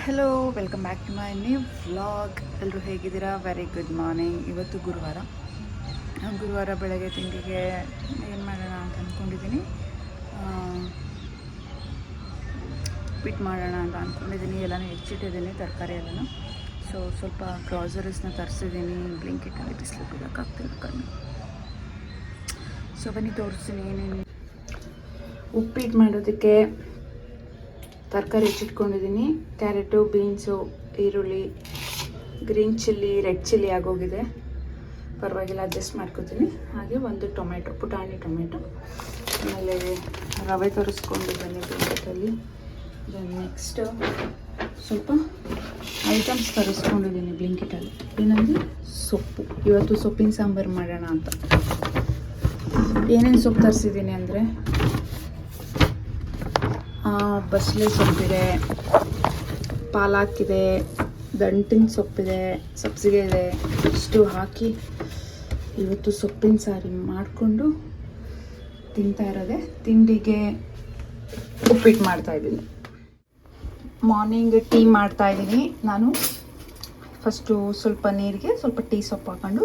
Hello, welcome back to my new vlog. ಎಲ್ಲರೂ ಹೇಗಿದ್ದೀರಾ? Very good morning. ಇವತ್ತು ಗುರುವಾರ ಬೆಳಗ್ಗೆ ತಿಂಡಿಗೆ ಏನು ಮಾಡೋಣ ಅಂತ ಅಂದ್ಕೊಂಡಿದ್ದೀನಿ. ಉಪ್ಪಿಟ್ಟು ಮಾಡೋಣ ಅಂತ ಅಂದ್ಕೊಂಡಿದ್ದೀನಿ. ಎಲ್ಲನೂ ಹೆಚ್ಚಿಟ್ಟಿದ್ದೀನಿ, ತರಕಾರಿ ಎಲ್ಲನೂ. ಸೊ ಸ್ವಲ್ಪ ಗ್ರಾಸರೀಸ್ನ ತರಿಸಿದ್ದೀನಿ. ಬ್ಲಿಂಕಿಟಲ್ಲಿ ಬಿಸಿಲು ಬಿಡೋಕ್ಕಾಗ್ತಿಲ್ಲ ಕಣ್ಣು. ಸೊ ಬನ್ನಿ ತೋರಿಸ್ತೀನಿ ಏನೇನು. ಉಪ್ಪಿಟ್ಟು ಮಾಡೋದಕ್ಕೆ ತರಕಾರಿ ಹೆಚ್ಚಿಟ್ಕೊಂಡಿದ್ದೀನಿ. ಕ್ಯಾರೆಟು, ಬೀನ್ಸು, ಈರುಳ್ಳಿ, ಗ್ರೀನ್ ಚಿಲ್ಲಿ, ರೆಡ್ ಚಿಲ್ಲಿ ಆಗೋಗಿದೆ. ಪರವಾಗಿಲ್ಲ, ಅಡ್ಜಸ್ಟ್ ಮಾಡ್ಕೊತೀನಿ. ಹಾಗೆ ಒಂದು ಟೊಮೆಟೊ, ಪುಟಾಣಿ ಟೊಮೆಟೊ. ಆಮೇಲೆ ರವೆ ತರಿಸ್ಕೊಂಡಿದ್ದೀನಿ ಬ್ಲಿಂಕಿಟಲ್ಲಿ. ನೆಕ್ಸ್ಟು ಸ್ವಲ್ಪ ಐಟಮ್ಸ್ ತರಿಸ್ಕೊಂಡಿದ್ದೀನಿ ಬ್ಲಿಂಕಿಟಲ್ಲಿ. ಏನಂದರೆ ಸೊಪ್ಪು. ಇವತ್ತು ಸೊಪ್ಪಿನ ಸಾಂಬಾರು ಮಾಡೋಣ ಅಂತ. ಏನೇನು ಸೊಪ್ಪು ತರಿಸಿದ್ದೀನಿ ಅಂದರೆ ಬಸಳೆ ಸೊಪ್ಪಿದೆ, ಪಾಲಕ್ ಇದೆ, ದಂಟಿನ ಸೊಪ್ಪಿದೆ, ಸಬ್ಸಿಗೆ ಇದೆ. ಇಷ್ಟು ಹಾಕಿ ಇವತ್ತು ಸೊಪ್ಪಿನ ಸಾರು ಮಾಡಿಕೊಂಡು ತಿಂತಾ ಇರೋದೆ. ತಿಂಡಿಗೆ ಉಪ್ಪಿಟ್ಟು ಮಾಡ್ತಾಯಿದ್ದೀನಿ. ಮಾರ್ನಿಂಗ್ ಟೀ ಮಾಡ್ತಾಯಿದ್ದೀನಿ ನಾನು. ಫಸ್ಟು ಸ್ವಲ್ಪ ನೀರಿಗೆ ಸ್ವಲ್ಪ ಟೀ ಸೊಪ್ಪು ಹಾಕ್ಕೊಂಡು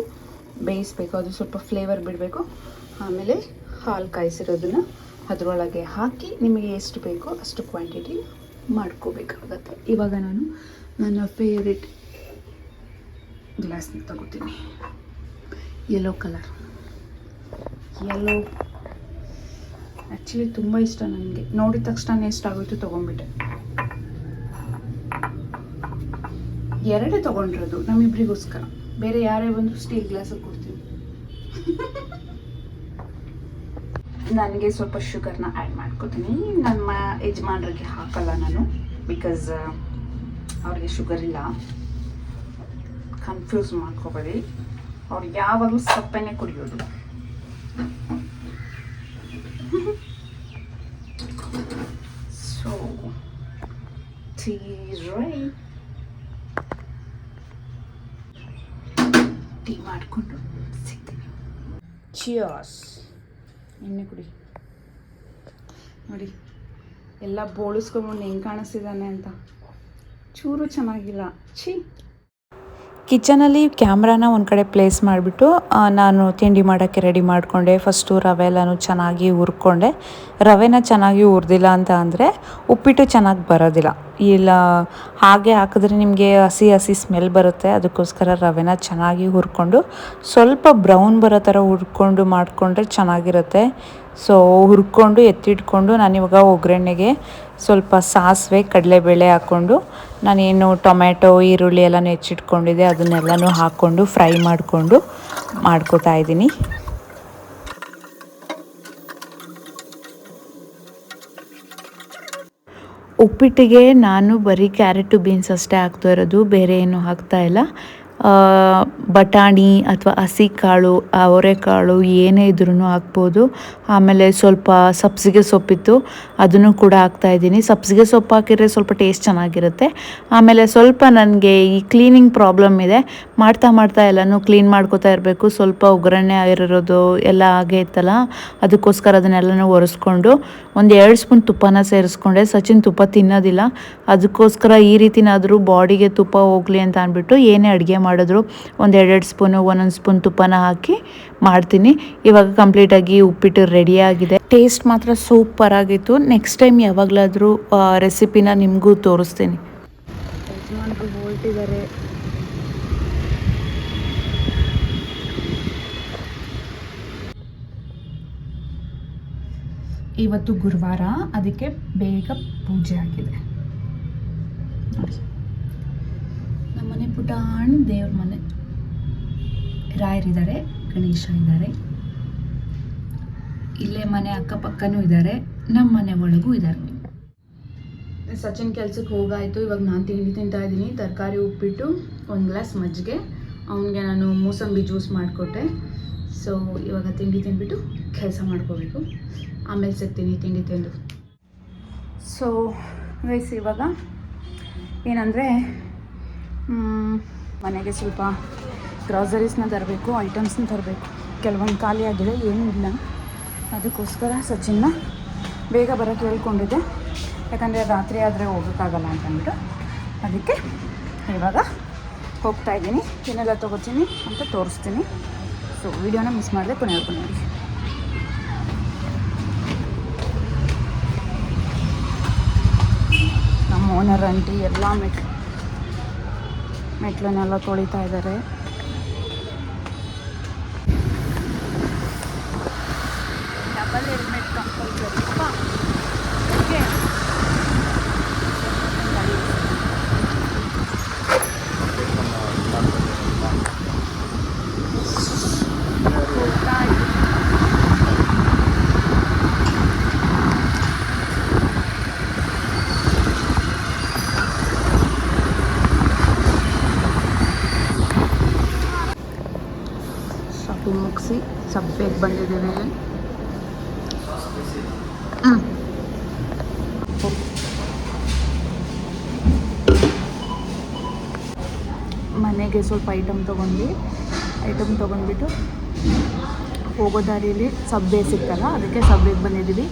ಬೇಯಿಸ್ಬೇಕು. ಅದು ಸ್ವಲ್ಪ ಫ್ಲೇವರ್ ಬಿಡಬೇಕು. ಆಮೇಲೆ ಹಾಲು ಕಾಯಿಸಿರೋದನ್ನು ಅದರೊಳಗೆ ಹಾಕಿ ನಿಮಗೆ ಎಷ್ಟು ಬೇಕೋ ಅಷ್ಟು ಕ್ವಾಂಟಿಟಿ ಮಾಡ್ಕೋಬೇಕಾಗತ್ತೆ. ಇವಾಗ ನಾನು ನನ್ನ ಫೇವ್ರೆಟ್ ಗ್ಲಾಸ್ನ ತಗೋತೀನಿ. Yellow colour. ಯೆಲ್ಲೋ ಆ್ಯಕ್ಚುಲಿ ತುಂಬ ಇಷ್ಟ ನನಗೆ. ನೋಡಿದ ತಕ್ಷಣ ಎಷ್ಟಾಗೋಯ್ತು ತೊಗೊಂಡ್ಬಿಟ್ಟೆ. ಎರಡೇ ತೊಗೊಂಡಿರೋದು ನಮ್ಮಿಬ್ಬರಿಗೋಸ್ಕರ. ಬೇರೆ ಯಾರೇ ಬಂದರೂ ಸ್ಟೀಲ್ ಗ್ಲಾಸಲ್ಲಿ ಕೊಡ್ತೀನಿ. ನನಗೆ ಸ್ವಲ್ಪ ಶುಗರ್ನ ಆ್ಯಡ್ ಮಾಡ್ಕೋತೀನಿ. ನಮ್ಮ ಯಜಮಾನ್ರಿಗೆ ಹಾಕಲ್ಲ ನಾನು, ಬಿಕಾಸ್ ಅವ್ರಿಗೆ ಶುಗರ್ ಇಲ್ಲ. ಕನ್ಫ್ಯೂಸ್ ಮಾಡ್ಕೋಬೇಡಿ. ಅವ್ರು ಯಾವಾಗಲೂ ಸಪ್ಪೆನೇ ಕುಡಿಯೋದು. So tea ready. ಟೀ ಮಾಡಿಕೊಂಡು ಸಿಗ್ತೀನಿ. ಚಿಯರ್ಸ್. ಎಣ್ಣೆ ಕುಡಿ. ನೋಡಿ ಎಲ್ಲ ಬೋಳಿಸ್ಕೊಂಡು ಹೆಂಗೆ ಕಾಣಿಸ್ತಿದ್ದಾನೆ ಅಂತ. ಚೂರು ಚೆನ್ನಾಗಿಲ್ಲ. ಕಿಚನಲ್ಲಿ ಕ್ಯಾಮ್ರಾನ ಒಂದು ಕಡೆ ಪ್ಲೇಸ್ ಮಾಡಿಬಿಟ್ಟು ನಾನು ತಿಂಡಿ ಮಾಡೋಕ್ಕೆ ರೆಡಿ ಮಾಡಿಕೊಂಡೆ. ಫಸ್ಟು ರವೆ ಎಲ್ಲನೂ ಚೆನ್ನಾಗಿ ಹುರ್ಕೊಂಡೆ. ರವೆನ ಚೆನ್ನಾಗಿ ಹುರಿದಿಲ್ಲ ಅಂತ ಅಂದರೆ ಉಪ್ಪಿಟ್ಟು ಚೆನ್ನಾಗಿ ಬರೋದಿಲ್ಲ. ಇಲ್ಲ ಹಾಗೆ ಹಾಕಿದ್ರೆ ನಿಮಗೆ ಹಸಿ ಹಸಿ ಸ್ಮೆಲ್ ಬರುತ್ತೆ. ಅದಕ್ಕೋಸ್ಕರ ರವೆನ ಚೆನ್ನಾಗಿ ಹುರ್ಕೊಂಡು ಸ್ವಲ್ಪ ಬ್ರೌನ್ ಬರೋ ಥರ ಹುರ್ಕೊಂಡು ಮಾಡಿಕೊಂಡ್ರೆ ಚೆನ್ನಾಗಿರುತ್ತೆ. ಸೊ ಹುರ್ಕೊಂಡು ಎತ್ತಿಟ್ಕೊಂಡು ನಾನಿವಾಗ ಒಗ್ಗರಣೆಗೆ ಸ್ವಲ್ಪ ಸಾಸಿವೆ, ಕಡಲೆಬೇಳೆ ಹಾಕ್ಕೊಂಡು ನಾನೇನು ಟೊಮೆಟೊ, ಈರುಳ್ಳಿ ಎಲ್ಲನೂ ಹೆಚ್ಚಿಟ್ಕೊಂಡಿದ್ದೆ ಅದನ್ನೆಲ್ಲನೂ ಹಾಕ್ಕೊಂಡು ಫ್ರೈ ಮಾಡಿಕೊಂಡು ಮಾಡ್ಕೋತಾ ಇದ್ದೀನಿ. ಉಪ್ಪಿಟ್ಟಿಗೆ ನಾನು ಬರೀ ಕ್ಯಾರೆಟು, ಬೀನ್ಸ್ ಅಷ್ಟೇ ಹಾಕ್ತಾ ಇರೋದು, ಬೇರೆ ಏನು ಹಾಕ್ತಾ ಇಲ್ಲ. ಬಟಾಣಿ ಅಥವಾ ಹಸಿ ಕಾಳು, ಅವರೆಕಾಳು ಏನೇ ಇದ್ರೂ ಹಾಕ್ಬೋದು. ಆಮೇಲೆ ಸ್ವಲ್ಪ ಸಬ್ಸಿಗೆ ಸೊಪ್ಪಿತ್ತು, ಅದನ್ನು ಕೂಡ ಹಾಕ್ತಾಯಿದ್ದೀನಿ. ಸಬ್ಸಿಗೆ ಸೊಪ್ಪು ಹಾಕಿದರೆ ಸ್ವಲ್ಪ ಟೇಸ್ಟ್ ಚೆನ್ನಾಗಿರುತ್ತೆ. ಆಮೇಲೆ ಸ್ವಲ್ಪ ನನಗೆ ಈ ಕ್ಲೀನಿಂಗ್ ಪ್ರಾಬ್ಲಮ್ ಇದೆ. ಮಾಡ್ತಾ ಎಲ್ಲನೂ ಕ್ಲೀನ್ ಮಾಡ್ಕೋತಾ ಇರಬೇಕು. ಸ್ವಲ್ಪ ಒಗ್ಗರಣೆ ಆಗಿರೋದು ಎಲ್ಲ ಹಾಗೆ ಇತ್ತಲ್ಲ, ಅದಕ್ಕೋಸ್ಕರ ಅದನ್ನೆಲ್ಲನೂ ಒರೆಸ್ಕೊಂಡು ಒಂದು 2 ಸ್ಪೂನ್ ತುಪ್ಪನ ಸೇರಿಸ್ಕೊಂಡೆ. ಸಚಿನ್ ತುಪ್ಪ ತಿನ್ನೋದಿಲ್ಲ, ಅದಕ್ಕೋಸ್ಕರ ಈ ರೀತಿನಾದರೂ ಬಾಡಿಗೆ ತುಪ್ಪ ಹೋಗಲಿ ಅಂತ ಅಂದ್ಬಿಟ್ಟು ಏನೇ ಅಡುಗೆ ಮಾಡಿದ್ರು ಒಂದು 2 ಸ್ಪೂನು, 1 ಸ್ಪೂನ್ ತುಪ್ಪನ ಹಾಕಿ ಮಾಡ್ತೀನಿ. ಇವಾಗ ಕಂಪ್ಲೀಟಾಗಿ ಉಪ್ಪಿಟ್ಟು ರೆಡಿಯಾಗಿದೆ. ಟೇಸ್ಟ್ ಮಾತ್ರ ಸೂಪರ್ ಆಗಿತ್ತು. ನೆಕ್ಸ್ಟ್ ಟೈಮ್ ಯಾವಾಗಲಾದರೂ ರೆಸಿಪಿನ ನಿಮಗೂ ತೋರಿಸ್ತೀನಿ. ಯಜಮಾನ್ರು ಹೊರಟಿದ್ದಾರೆ. ಇವತ್ತು ಗುರುವಾರ, ಅದಕ್ಕೆ ಬೇಗ ಪೂಜೆ ಆಗಿದೆ. ನೋಡಿ, ನಮ್ಮನೆ ಪುಟಾಣಿ ದೇವ್ರ ಮನೆ. ರಾಯರಿದ್ದಾರೆ, ಗಣೇಶ ಇದ್ದಾರೆ, ಇಲ್ಲೇ ಮನೆ ಅಕ್ಕಪಕ್ಕನೂ ಇದ್ದಾರೆ, ನಮ್ಮ ಮನೆ ಒಳಗೂ ಇದ್ದಾರೆ. ಸಚಿನ್ ಕೆಲಸಕ್ಕೆ ಹೋಗಾಯಿತು. ಇವಾಗ ನಾನು ತಿಂಡಿ ತಿಂತಾ ಇದ್ದೀನಿ. ತರಕಾರಿ ಉಪ್ಪಿಟ್ಟು, 1 ಗ್ಲಾಸ್ ಮಜ್ಜಿಗೆ. ಅವನಿಗೆ ನಾನು ಮೂಸಂಬಿ ಜ್ಯೂಸ್ ಮಾಡಿಕೊಟ್ಟೆ. ಸೊ ಇವಾಗ ತಿಂಡಿ ತಿಂದ್ಬಿಟ್ಟು ಕೆಲಸ ಮಾಡ್ಕೋಬೇಕು. ಆಮೇಲೆ ಸಿಗ್ತೀನಿ ತಿಂಡಿ ತಿಂದು. ಸೊ ಗೈಸ್, ಇವಾಗ ಏನಂದರೆ ಮನೆಗೆ ಸ್ವಲ್ಪ ಗ್ರಾಸರೀಸ್ನ ತರಬೇಕು, ಐಟಮ್ಸ್ನ ತರಬೇಕು. ಕೆಲವೊಂದು ಖಾಲಿ ಆಗಿದೆ, ಏನೂ ಇಲ್ಲ. ಅದಕ್ಕೋಸ್ಕರ ಸಚಿನ್ನ ಬೇಗ ಬರೋಕ್ಕೆ ಹೇಳ್ಕೊಂಡಿದ್ದೆ. ಯಾಕಂದರೆ ರಾತ್ರಿ ಆದರೆ ಹೋಗೋಕ್ಕಾಗಲ್ಲ ಅಂತಂದ್ಬಿಟ್ಟು ಅದಕ್ಕೆ ಇವಾಗ ಹೋಗ್ತಾ ಇದ್ದೀನಿ, ಏನೆಲ್ಲ ತೊಗೋತೀನಿ ಅಂತ ತೋರಿಸ್ತೀನಿ. ಸೊ ವಿಡಿಯೋನ ಮಿಸ್ ಮಾಡಿದೆ ಕೊನೆವರೆಗೂ ನೋಡಿ. ನಮ್ಮ ಓನರ್ ಆಂಟಿ ಎಲ್ಲ ಮೆಟ್ಲನ್ನೆಲ್ಲ ತೊಳಿತಾ ಇದ್ದಾರೆ. Double helmet compulsory. ಶಾಪಿಂಗ್ ಮುಗಿಸಿ ಸಬ್ಬೇಗೆ ಬಂದಿದ್ದೀವಿ. ಮನೆಗೆ ಸ್ವಲ್ಪ ಐಟಮ್ ತೊಗೊಂಡ್ಬಿಟ್ಟು ಹೋಗೋ ದಾರಿಯಲ್ಲಿ ಸಬ್ಬೆ ಸಿಗ್ತಲ್ಲ, ಅದಕ್ಕೆ ಸಬ್ಬೇಗೆ ಬಂದಿದ್ದೀವಿ.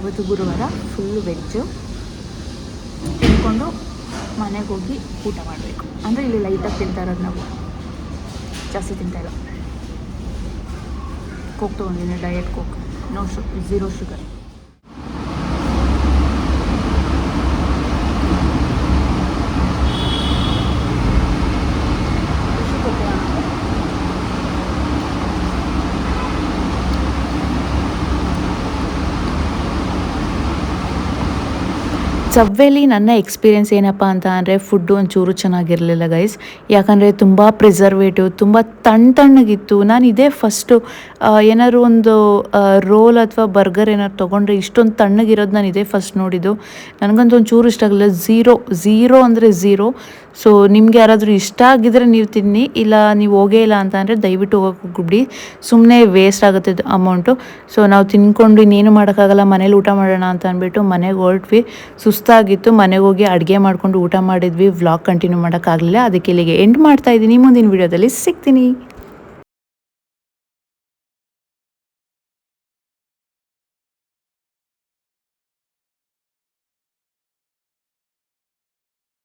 ಇವತ್ತು ಗುರುವಾರ ಫುಲ್ ವೆಜ್ಜು ತಿಂದ್ಕೊಂಡು ಮನೆಗೆ ಹೋಗಿ ಊಟ ಮಾಡಬೇಕು. ಅಂದರೆ ಇಲ್ಲಿ ಲೈಟಾಗಿ ತಿಂತಾ ಇರೋದು, ನಾವು ಜಾಸ್ತಿ ತಿಂತಾಯಿಲ್ಲ. ಕೋಕ್ ತೊಗೊಂಡಿದ್ದೀನಿ, ಡಯಟ್ ಕೋಕ್, ಝೀರೋ ಶುಗರ್. ಸಬ್ವೇಲಿ ನನ್ನ ಎಕ್ಸ್ಪೀರಿಯೆನ್ಸ್ ಏನಪ್ಪ ಅಂತ ಅಂದರೆ ಫುಡ್ಡು ಒಂಚೂರು ಚೆನ್ನಾಗಿರಲಿಲ್ಲ ಗೈಸ್. ಯಾಕಂದರೆ ತುಂಬ ಪ್ರಿಸರ್ವೇಟಿವ್, ತುಂಬ ತಣ್ಣಗಿತ್ತು. ನಾನು ಇದೇ ಫಸ್ಟು ಏನಾದ್ರು ಒಂದು ರೋಲ್ ಅಥವಾ ಬರ್ಗರ್ ಏನಾದ್ರು ತೊಗೊಂಡ್ರೆ ಇಷ್ಟೊಂದು ತಣ್ಣಗಿರೋದು ನಾನು ಇದೇ ಫಸ್ಟ್ ನೋಡಿದ್ದು. ನನಗಂತೂ ಒಂಚೂರು ಇಷ್ಟ ಆಗಲಿಲ್ಲ. ಝೀರೋ ಅಂದರೆ ಝೀರೋ. ಸೊ ನಿಮ್ಗೆ ಯಾರಾದರೂ ಇಷ್ಟ ಆಗಿದ್ರೆ ನೀವು ತಿನ್ನಿ, ಇಲ್ಲ ನೀವು ಹೋಗೇ ಇಲ್ಲ ಅಂತ ಅಂದರೆ ದಯವಿಟ್ಟು ಹೋಗ್ಬಿಡಿ, ಸುಮ್ಮನೆ ವೇಸ್ಟ್ ಆಗುತ್ತೆ ಅಮೌಂಟು. ಸೊ ನಾವು ತಿನ್ಕೊಂಡು ಇನ್ನೇನು ಮಾಡೋಕ್ಕಾಗಲ್ಲ, ಮನೇಲಿ ಊಟ ಮಾಡೋಣ ಅಂತ ಅಂದ್ಬಿಟ್ಟು ಮನೆಗೆ ಹೊರಟ್ವಿ. ಸುಸ್ತಾಗಿತ್ತು, ಮನೆಗೆ ಹೋಗಿ ಅಡುಗೆ ಮಾಡಿಕೊಂಡು ಊಟ ಮಾಡಿದ್ವಿ. ವ್ಲಾಗ್ ಕಂಟಿನ್ಯೂ ಮಾಡೋಕ್ಕಾಗಲಿಲ್ಲ, ಅದಕ್ಕೆ ಇಲ್ಲಿಗೆ ಎಂಡ್ ಮಾಡ್ತಾಯಿದ್ದೀನಿ. ಮುಂದಿನ ವೀಡಿಯೋದಲ್ಲಿ ಸಿಗ್ತೀನಿ.